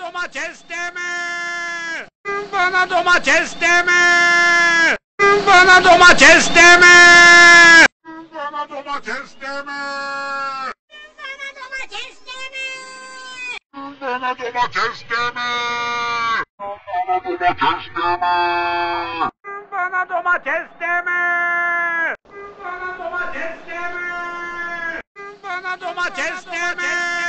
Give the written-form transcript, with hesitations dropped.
domates deme! Bana domates deme! Bana domates deme! Bana domates deme! Bana domates deme! Bana domates deme! Bana domates deme! Bana domates deme! Bana domates deme! Bana domates deme!